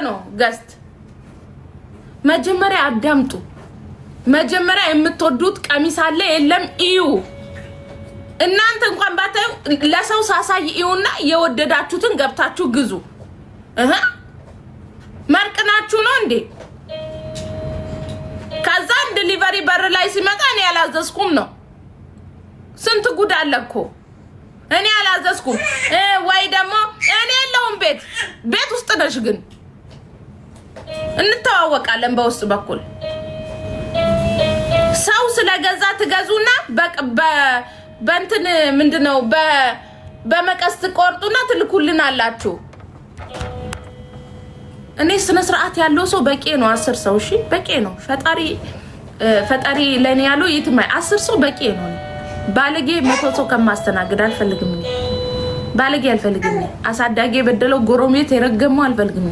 ነው ገስት መጀመሪያ አዳምጡ መጀመሪያ የምትወዱት ቀሚስ አለ የለም እዩ እናንተ እንኳን ባታዩ ለሰው ሳሳይ እዩና የወደዳችሁትን ገብታችሁ ግዙ ማርቀናችሁ ነው እንዴ ከዛን ዲሊቨሪ በር ላይ ሲመጣ እኔ ያላዘዝኩም ነው ስንት ጉድ አለኮ እኔ ያላዘዝኩም ወይ ደግሞ እኔ የለውም ቤት ውስጥ ነሽ ግን እንተዋወቃለን በውስጥ በኩል ሰው ስለገዛ ትገዙና በእንትን ምንድነው በመቀስት ቆርጡና ትልኩልናላችሁ እኔ ስነ ስርዓት ያለው ሰው በቂ ነው 10 ሰው እሺ በቂ ነው ፈጣሪ ለኔ ያለው ይትማይ 10 ሰው በቂ ነው ባለጌ 100 ሰው ከማስተናግድ አልፈልግም ባለጌ አልፈልግም አሳዳጌ በደለው ጎሮሜት የረገመው አልፈልግም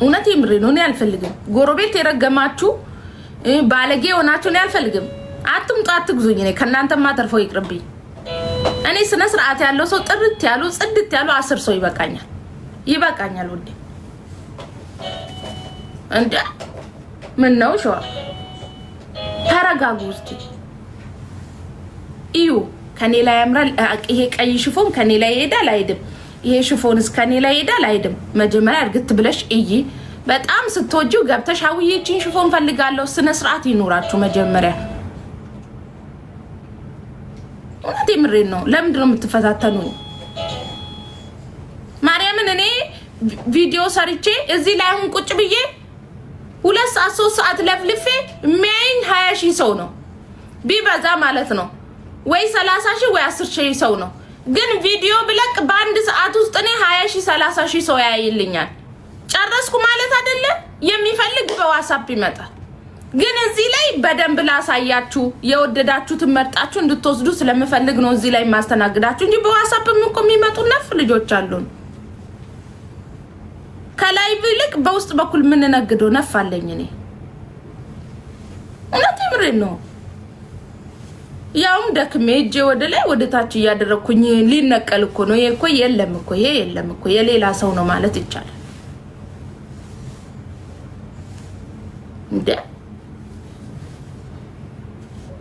እውነት ይምሪ ነው እኔ አልፈልግም ጎሮቤት የረገማችሁ ባለጌ ሆናችሁ እኔ አልፈልግም አትምጡ አትግዙኝ እኔ ከናንተማ ተርፎ ይቅርብኝ እኔ ስነ ስርዓት ያለው ሰው ጥርት ያሉ ጽድት ያሉ 10 ሰው ይበቃኛል ወዴ እንዴ ምን ነው ሾ ተረጋጉ እስቲ እዩ ከኔ ላይ ያምራል ይሄ ቀይ ሽፎን ከኔ ላይ ይሄዳል አይደም ይሄ ሽፎንስ ከኔ ላይ ይሄዳል አይደም መጀመሪያ እርግጥ ብለሽ እይ በጣም ስትወጂው ገብተሽ አውዬችን ሽፎን ፈልጋለሁ ስነ ስርዓት ይኖራችሁ መጀመሪያ ወንዴ ምሬን ነው ለምንድን ነው የምትፈታተኑኝ ማርያምን እኔ ቪዲዮ ሰርቼ እዚህ ላይ አሁን ቁጭ ብዬ 2 ሰዓት 3 ሰዓት ለፍልፌ የሚያይኝ 20,000 ሰው ነው ቢበዛ ማለት ነው ወይ 30,000 ወይ 10,000 ሰው ነው ግን ቪዲዮ ብለቅ በአንድ ሰዓት ውስጥ እኔ 20,000 30,000 ሰው ያይልኛል ጨረስኩ ማለት አይደለ የሚፈልግ በዋትስአፕ ይመጣል ግን እዚህ ላይ በደንብ ላሳያችሁ የወደዳችሁትን መርጣችሁ እንድትወስዱ ስለምፈልግ ነው እዚህ ላይ ማስተናግዳችሁ እንጂ በዋትስአፕ ምንቆ የሚመጡ ነፍ ልጆች አሉን ከላይ ብልቅ በውስጥ በኩል ምን ነገደው ነፋለኝ እኔ እውነት ምሬን ነው ያውም ደክሜ እጄ ወደ ላይ ወደ ታች ያደረኩኝ ሊነቀል እኮ ነው ይሄ እኮ የለም እኮ የሌላ ሰው ነው ማለት ይቻላል እንዴ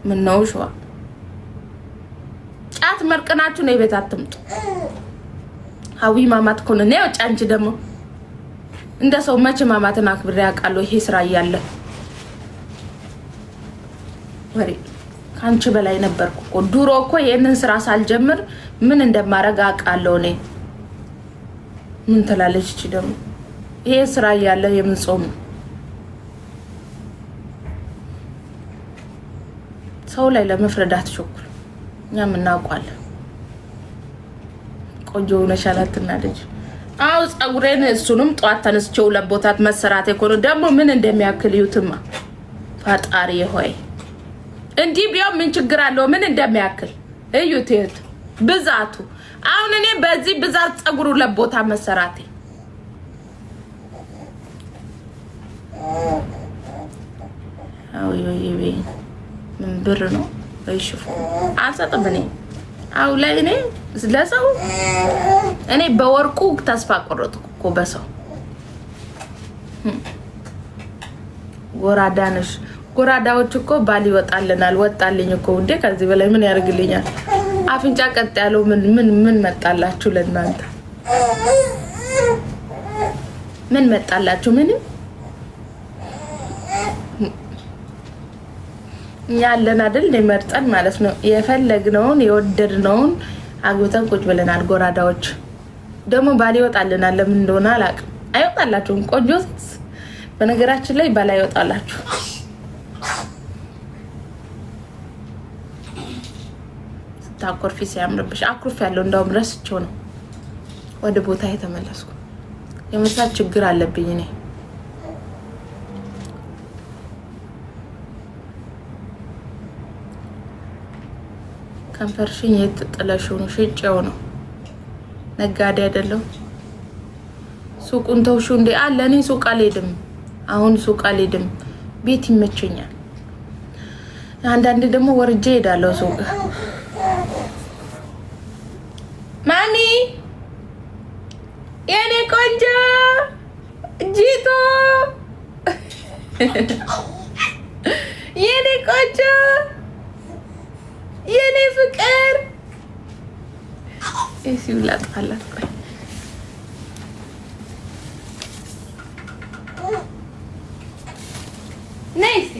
ምን ነው ሸዋ ጫት መርቀናችሁ ነው ቤት አትምጡ ሀዊ ማማት ኮነ ነው ጫንቺ ደግሞ እንደ ሰው መቼ ማማትን አክብሬ ያውቃለሁ ይሄ ስራ ይያለ ወሬ ካንቺ በላይ ነበርኩ እኮ ድሮ እኮ የነን ስራ ሳልጀምር ምን እንደማረጋ አውቃለሁ እኔ ምን ተላለች እቺ ደግሞ ይሄ ስራ ይያለ የምን ጾም ሰው ላይ ለመፍረዳት ቸኩል እኛም እናውቃለን ቆንጆ ነሻላትና ልጅ አው ጸጉሬን እሱንም ጧት ተነስቸው ለቦታት መሰራት የኮነ ደግሞ ምን እንደሚያክል ይውትማ ፈጣሪ ሆይ እንዲ ቢያው ምን ችግር አለው ምን እንደሚያክል እዩት ብዛቱ አሁን እኔ በዚህ ብዛት ጸጉሩ ለቦታ መሰራቴ አው ይይቤ ምን ብር ነው አይሽፉ አልሰጥም እኔ አው ላይ እኔ ስለሰው እኔ በወርቁ ተስፋ ቆረጥኩ እኮ በሰው ጎራዳነሽ ጎራዳዎች እኮ ባል ይወጣልናል ወጣልኝ እኮ እንዴ ከዚህ በላይ ምን ያርግልኛል አፍንጫ ቀጥ ያለው ምን መጣላችሁ ለእናንተ ምን መጣላችሁ ምንም ያለን አይደል ለመርጠን ማለት ነው የፈለግነውን የወደድነውን አግብተን ቁጭ ብለናል ጎራዳዎች ደግሞ ባል ይወጣልናል ለምን እንደሆነ አላውቅም አይወጣላችሁም ቆንጆስ በነገራችን ላይ ባል ይወጣላችሁ ስታቆርፊ ሲያምርብሽ አኩርፍ ያለው እንደውም ረስቸው ነው ወደ ቦታ የተመለስኩ የመሳት ችግር አለብኝ እኔ ከንፈርሽኝ የተጠለሽው ነው ሽጬው ነው ነጋዴ አይደለም ሱቁን ተውሹ እንዴ አለ እኔ ሱቅ አልሄድም አሁን ሱቅ አልሄድም ቤት ይመቸኛል አንዳንዴ ደግሞ ወርጄ ሄዳለሁ ሱቅ ማሚ የኔ ቆንጆ ጂቶ የኔ ቆንጆ የኔ ፍቅር እሺ ላጥፋላት ቆይ ነይሲ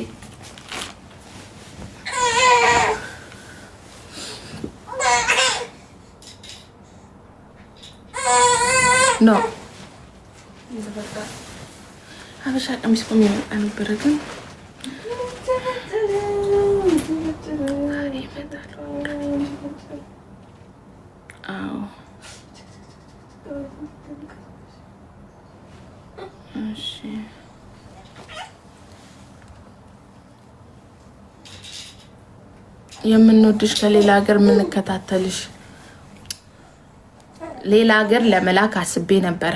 ኖ ሀበሻ ቀሚስ ቆሜ የመጣ ነበረ ግን አዎ እሺ የምንወድሽ ከሌላ ሀገር የምንከታተልሽ ሌላ ሀገር ለመላክ አስቤ ነበረ